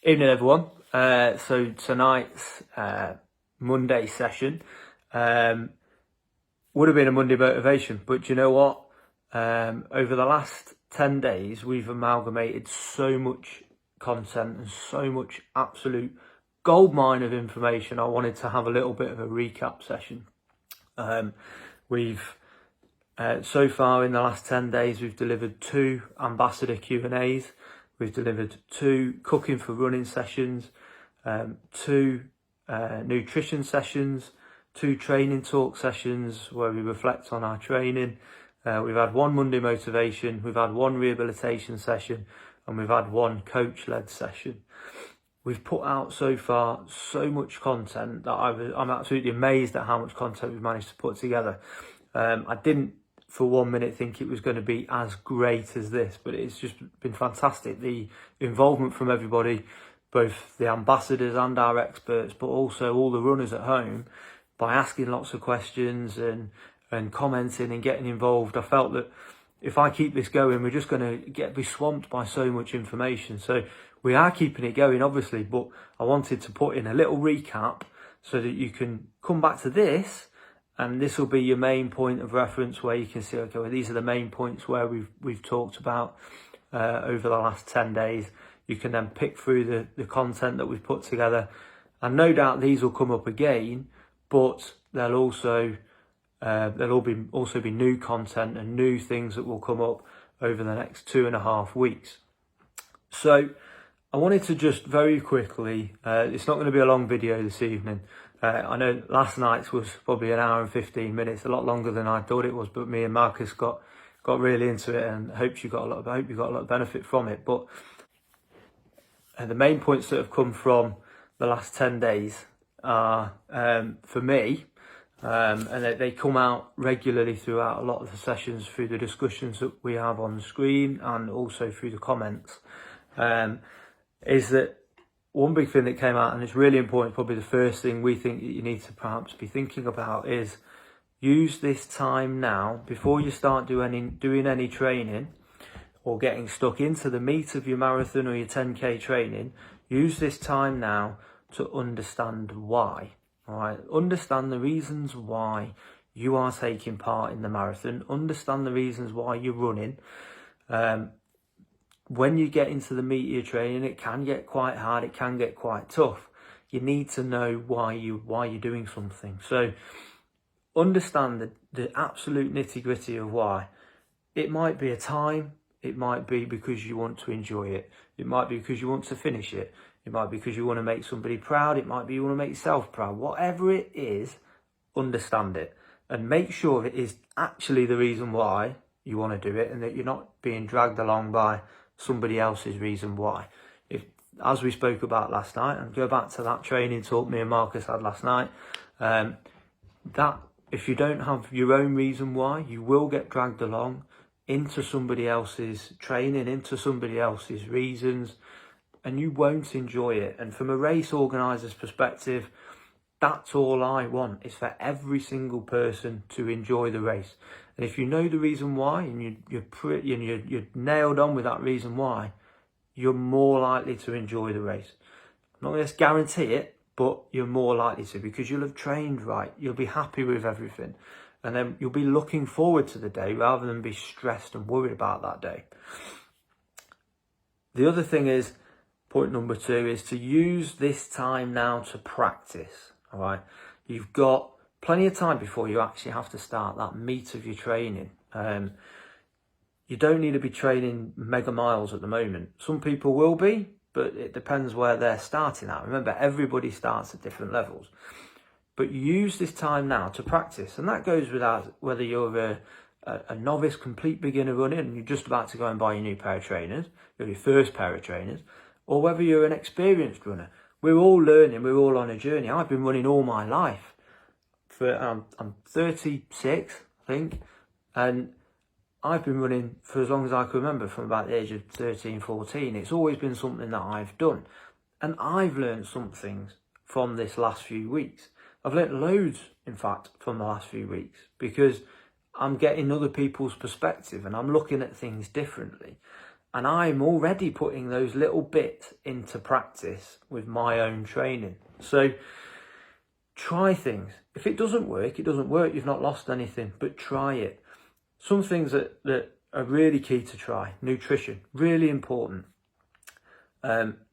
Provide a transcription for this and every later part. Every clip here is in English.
Evening, everyone. So tonight's Monday session would have been a Monday motivation, but do you know what? Over the last 10 days, we've amalgamated so much content and so much absolute goldmine of information. I wanted to have a little bit of a recap session. So far in the last 10 days, we've delivered 2 ambassador Q&As. We've delivered 2 cooking for running sessions, 2 nutrition sessions, 2 training talk sessions where we reflect on our training. We've had 1 Monday motivation, we've had 1 rehabilitation session, and we've had 1 coach-led session. We've put out so far so much content that I'm absolutely amazed at how much content we've managed to put together. I didn't for 1 minute think it was going to be as great as this, but it's just been fantastic. The involvement from everybody, both the ambassadors and our experts, but also all the runners at home, by asking lots of questions and commenting and getting involved. I felt that if I keep this going, we're just going to be swamped by so much information. So we are keeping it going, obviously, but I wanted to put in a little recap so that you can come back to this, and this will be your main point of reference where you can see, okay, well, these are the main points where we've talked about over the last 10 days. You can then pick through the content that we've put together, and no doubt these will come up again, but there'll also be new content and new things that will come up over the next 2.5 weeks. So I wanted to just very quickly, it's not going to be a long video this evening. I know last night's was probably 1 hour and 15 minutes, a lot longer than I thought it was, but me and Marcus got really into it, and I hope you got a lot of benefit from it. But the main points that have come from the last 10 days are, for me, and they come out regularly throughout a lot of the sessions, through the discussions that we have on the screen and also through the comments, is that one big thing that came out, and it's really important, probably the first thing we think that you need to perhaps be thinking about, is use this time now before you start doing any training or getting stuck into the meat of your marathon or your 10k training. Use this time now to understand why. All right, understand the reasons why you are taking part in the marathon. Understand the reasons why you're running. When you get into the meat of your training, it can get quite hard. It can get quite tough. You need to know why you're doing something. So understand the absolute nitty gritty of why. It might be a time. It might be because you want to enjoy it. It might be because you want to finish it. It might be because you want to make somebody proud. It might be you want to make yourself proud. Whatever it is, understand it and make sure it is actually the reason why you want to do it, and that you're not being dragged along by somebody else's reason why. If, as we spoke about last night, and go back to that training talk me and Marcus had last night, that if you don't have your own reason why, you will get dragged along into somebody else's training, into somebody else's reasons, and you won't enjoy it. And from a race organiser's perspective, that's all I want, is for every single person to enjoy the race. And if you know the reason why, and you're nailed on with that reason why, you're more likely to enjoy the race. I'm not going to guarantee it, but you're more likely to, because you'll have trained right. You'll be happy with everything. And then you'll be looking forward to the day rather than be stressed and worried about that day. The other thing is, point number 2, is to use this time now to practice. All right, you've got plenty of time before you actually have to start that meat of your training. You don't need to be training mega miles at the moment. Some people will be, but it depends where they're starting at. Remember, everybody starts at different levels. But use this time now to practice, and that goes without whether you're a novice, complete beginner running, and you're just about to go and buy your new pair of trainers, or your first pair of trainers, or whether you're an experienced runner. We're all learning, we're all on a journey. I've been running all my life. I'm 36, I think, and I've been running for as long as I can remember, from about the age of 13, 14. It's always been something that I've done. And I've learned some things from this last few weeks. I've learned loads, in fact, from the last few weeks, because I'm getting other people's perspective and I'm looking at things differently. And I'm already putting those little bits into practice with my own training. So try things. If it doesn't work, it doesn't work. You've not lost anything, but try it. Some things that are really key to try. Nutrition, really important.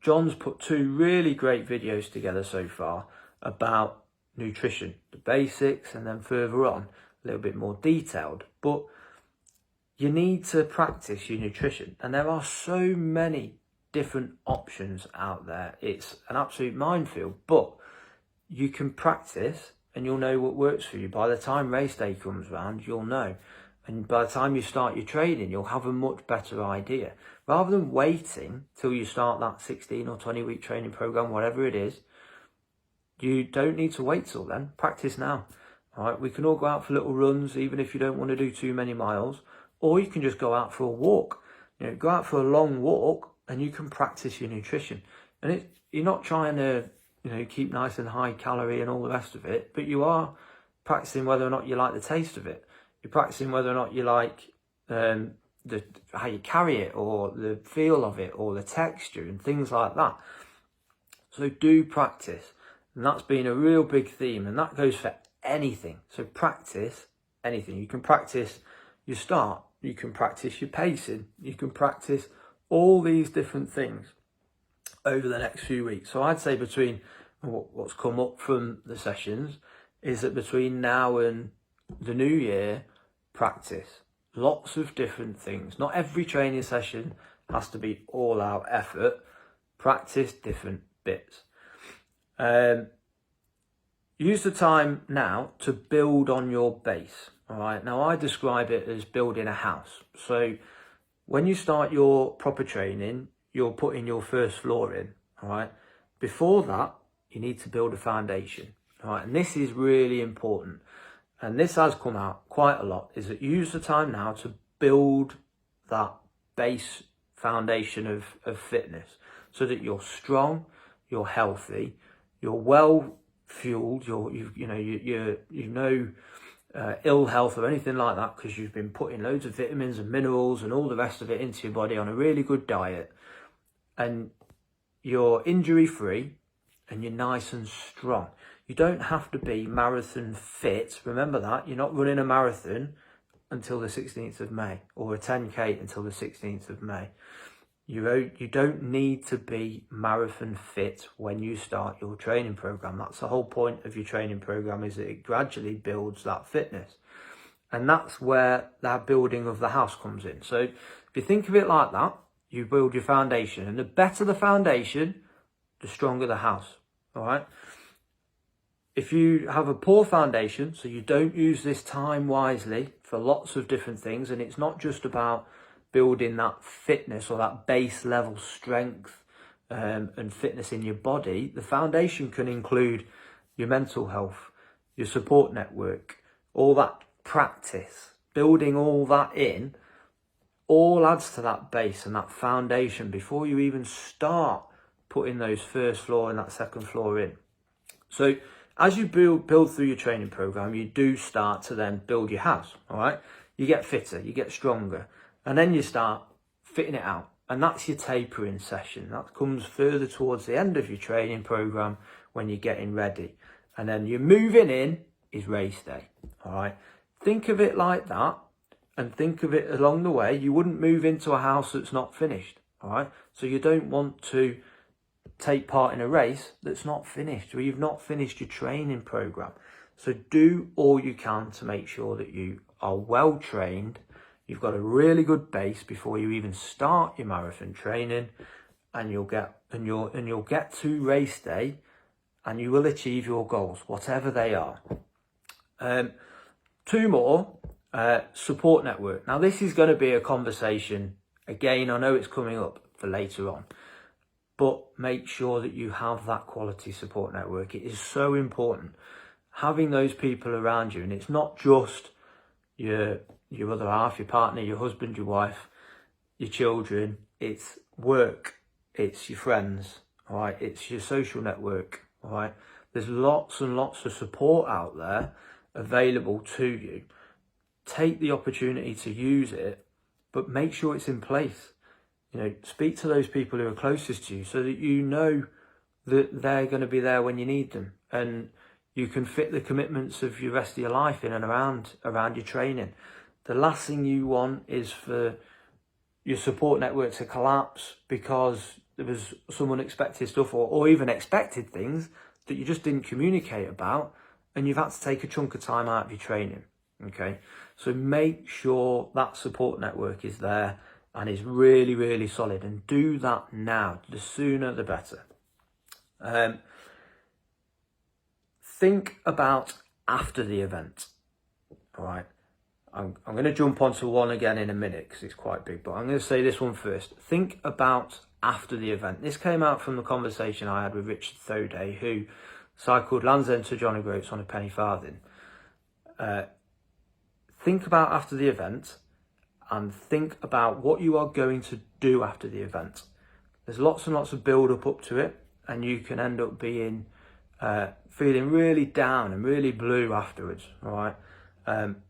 John's put 2 really great videos together so far about nutrition, the basics, and then further on, a little bit more detailed. But you need to practice your nutrition, and there are so many different options out there. It's an absolute minefield, but you can practice and you'll know what works for you. By the time race day comes around, you'll know. And by the time you start your training, you'll have a much better idea. Rather than waiting till you start that 16 or 20 week training program, whatever it is, you don't need to wait till then. Practice now. All right, we can all go out for little runs, even if you don't want to do too many miles, or you can just go out for a walk. Go out for a long walk and you can practice your nutrition. And you're not trying to, keep nice and high calorie and all the rest of it, but you are practicing whether or not you like the taste of it. You're practicing whether or not you like how you carry it, or the feel of it, or the texture and things like that. So do practice. And that's been a real big theme, and that goes for anything. So practice anything. You can practice your start, you can practice your pacing, you can practice all these different things over the next few weeks. So I'd say between what's come up from the sessions is that between now and the new year, practice lots of different things. Not every training session has to be all out effort. Practice different bits. Use the time now to build on your base. All right. Now I describe it as building a house. So when you start your proper training, you're putting your first floor in. All right. Before that, you need to build a foundation. All right. And this is really important. And this has come out quite a lot, is that use the time now to build that base foundation of fitness so that you're strong, you're healthy, you're well fueled, you've no ill health or anything like that, because you've been putting loads of vitamins and minerals and all the rest of it into your body on a really good diet, and you're injury free and you're nice and strong. You don't have to be marathon fit. Remember that. You're not running a marathon until the 16th of May, or a 10K until the 16th of May. You don't need to be marathon fit when you start your training program. That's the whole point of your training program, is that it gradually builds that fitness. And that's where that building of the house comes in. So if you think of it like that, you build your foundation, and the better the foundation, the stronger the house. All right. If you have a poor foundation, so you don't use this time wisely for lots of different things, and it's not just about building that fitness or that base level strength and fitness in your body, the foundation can include your mental health, your support network, all that practice, building all that in, all adds to that base and that foundation before you even start putting those first floor and that second floor in. So as you build through your training program, you do start to then build your house, all right? You get fitter, you get stronger, and then you start fitting it out. And that's your tapering session. That comes further towards the end of your training program when you're getting ready. And then you're moving in is race day, all right? Think of it like that, and think of it along the way. You wouldn't move into a house that's not finished, all right? So you don't want to take part in a race that's not finished, or you've not finished your training program. So do all you can to make sure that you are well trained. You've got a really good base before you even start your marathon training, and you'll get to race day and you will achieve your goals, whatever they are. 2 more, support network. Now this is going to be a conversation, again, I know it's coming up for later on, but make sure that you have that quality support network. It is so important, having those people around you. And it's not just your other half, your partner, your husband, your wife, your children. It's work, it's your friends, all right? It's your social network, all right? There's lots and lots of support out there available to you. Take the opportunity to use it, but make sure it's in place. speak to those people who are closest to you so that you know that they're going to be there when you need them, and you can fit the commitments of your rest of your life in and around your training. The last thing you want is for your support network to collapse because there was some unexpected stuff or even expected things that you just didn't communicate about, and you've had to take a chunk of time out of your training. Okay, so make sure that support network is there and is really, really solid, and do that now. The sooner the better. Think about after the event. All right, I'm going to jump onto one again in a minute because it's quite big, but I'm going to say this one first. Think about after the event. This came out from the conversation I had with Richard Thoday, who cycled Land's End to John O'Groats on a penny farthing. Think about after the event, and think about what you are going to do after the event. There's lots and lots of build up to it, and you can end up being feeling really down and really blue afterwards. All right.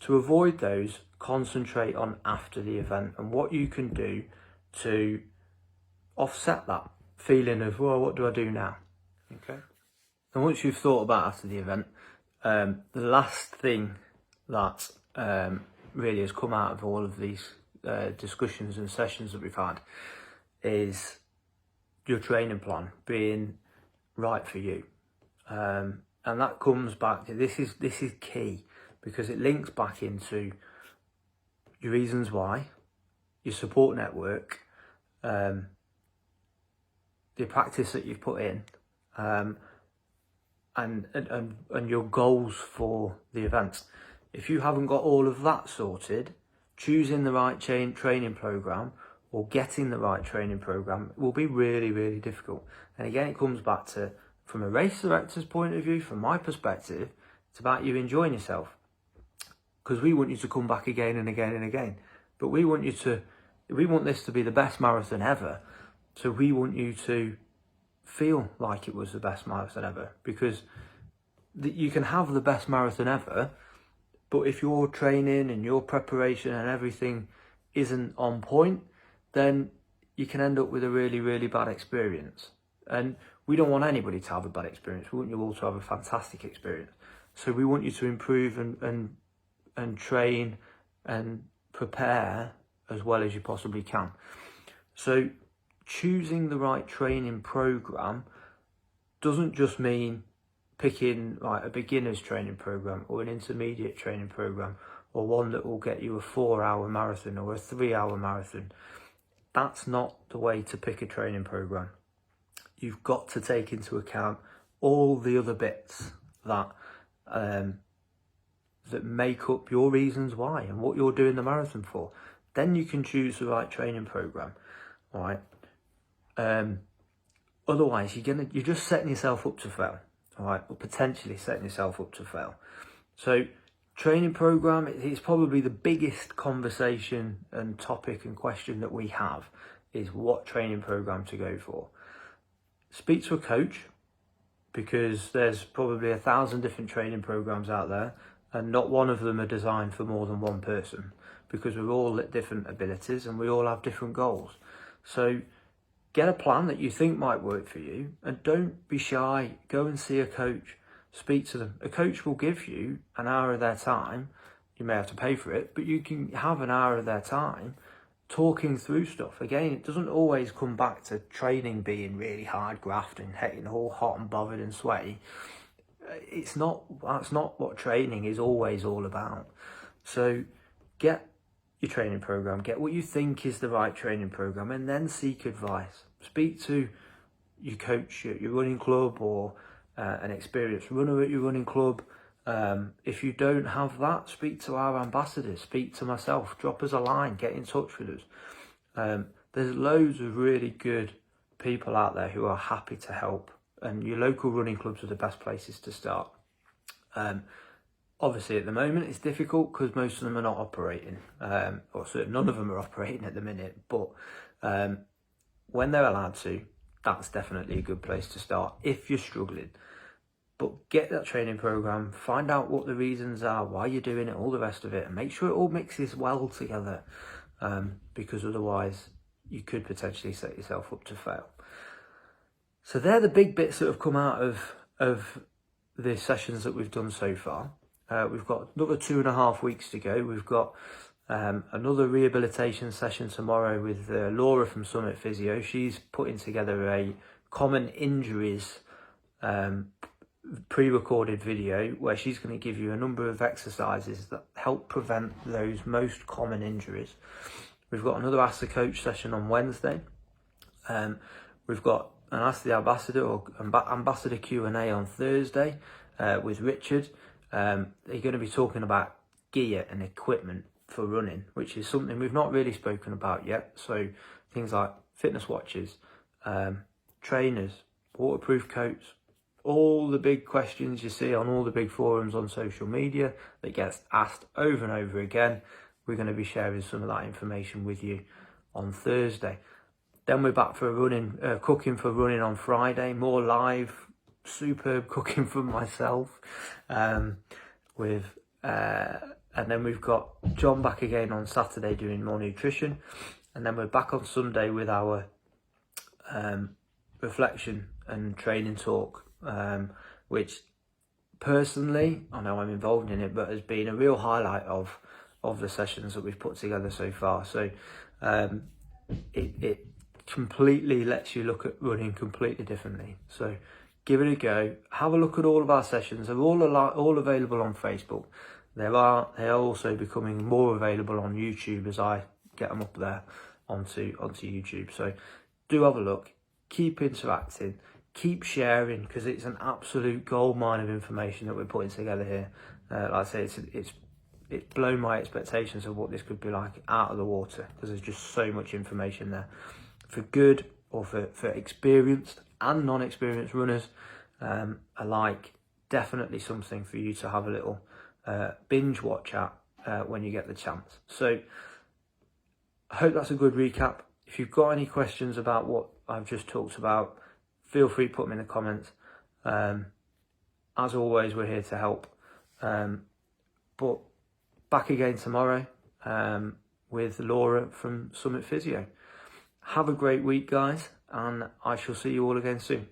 To avoid those, concentrate on after the event and what you can do to offset that feeling of, well, what do I do now? Okay. And once you've thought about after the event, the last thing that really has come out of all of these discussions and sessions that we've had is your training plan being right for you. And that comes back to, this is key, because it links back into your reasons why, your support network, the practice that you've put in, and your goals for the event. If you haven't got all of that sorted, choosing the right training program or getting the right training program will be really, really difficult. And again, it comes back to, from a race director's point of view, from my perspective, it's about you enjoying yourself. Because we want you to come back again and again and again. But we want this to be the best marathon ever. So we want you to feel like it was the best marathon ever. Because you can have the best marathon ever, but if your training and your preparation and everything isn't on point, then you can end up with a really, really bad experience. And we don't want anybody to have a bad experience. We want you all to have a fantastic experience. So we want you to improve and train and prepare as well as you possibly can. So choosing the right training program doesn't just mean picking like a beginner's training program or an intermediate training program or one that will get you a 4-hour marathon or a 3-hour marathon. That's not the way to pick a training program. You've got to take into account all the other bits that that make up your reasons why and what you're doing the marathon for. Then you can choose the right training program. All right. Otherwise, you're just setting yourself up to fail. All right, or potentially setting yourself up to fail. So, training program is probably the biggest conversation and topic and question that we have, is what training program to go for. Speak to a coach, because there's probably 1,000 different training programs out there, and not one of them are designed for more than one person, because we're all at different abilities and we all have different goals. So get a plan that you think might work for you, and don't be shy. Go and see a coach, speak to them. A coach will give you an hour of their time. You may have to pay for it, but you can have an hour of their time talking through stuff. Again, it doesn't always come back to training being really hard graft and getting all hot and bothered and sweaty. That's not what training is always all about. So get your training program, get what you think is the right training program, and then seek advice. Speak to your coach at your running club or an experienced runner at your running club. If you don't have that, speak to our ambassadors, speak to myself, drop us a line, get in touch with us. There's loads of really good people out there who are happy to help, and your local running clubs are the best places to start. Obviously, at the moment, it's difficult because most of them are not operating, or certainly none of them are operating at the minute. But when they're allowed to, that's definitely a good place to start if you're struggling. But get that training program, find out what the reasons are, why you're doing it, all the rest of it, and make sure it all mixes well together. Because otherwise, you could potentially set yourself up to fail. So they're the big bits that have come out of the sessions that we've done so far. We've got another 2.5 weeks to go. We've got another rehabilitation session tomorrow with Laura from Summit Physio. She's putting together a common injuries pre-recorded video where she's going to give you a number of exercises that help prevent those most common injuries. We've got another Ask the Coach session on Wednesday. We've got an Ask the Ambassador or Ambassador Q&A on Thursday with Richard. They're going to be talking about gear and equipment for running, which is something we've not really spoken about yet. So things like fitness watches, trainers, waterproof coats, all the big questions you see on all the big forums on social media that gets asked over and over again. We're going to be sharing some of that information with you on Thursday. Then we're back for cooking for running on Friday, more live, superb cooking from myself. And then we've got John back again on Saturday doing more nutrition. And then we're back on Sunday with our reflection and training talk, which personally, I know I'm involved in it, but has been a real highlight of the sessions that we've put together so far. So it completely lets you look at running completely differently. So give it a go. Have a look at all of our sessions. They're all available on Facebook. They are also becoming more available on YouTube as I get them up there onto YouTube. So do have a look. Keep interacting. Keep sharing, because it's an absolute goldmine of information that we're putting together here. Like I say, it's blown my expectations of what this could be like out of the water, because there's just so much information there for good or for experienced and non-experienced runners alike. Definitely something for you to have a little binge watch at when you get the chance. So I hope that's a good recap. If you've got any questions about what I've just talked about, feel free to put them in the comments. As always, we're here to help. But back again tomorrow with Laura from Summit Physio. Have a great week, guys, and I shall see you all again soon.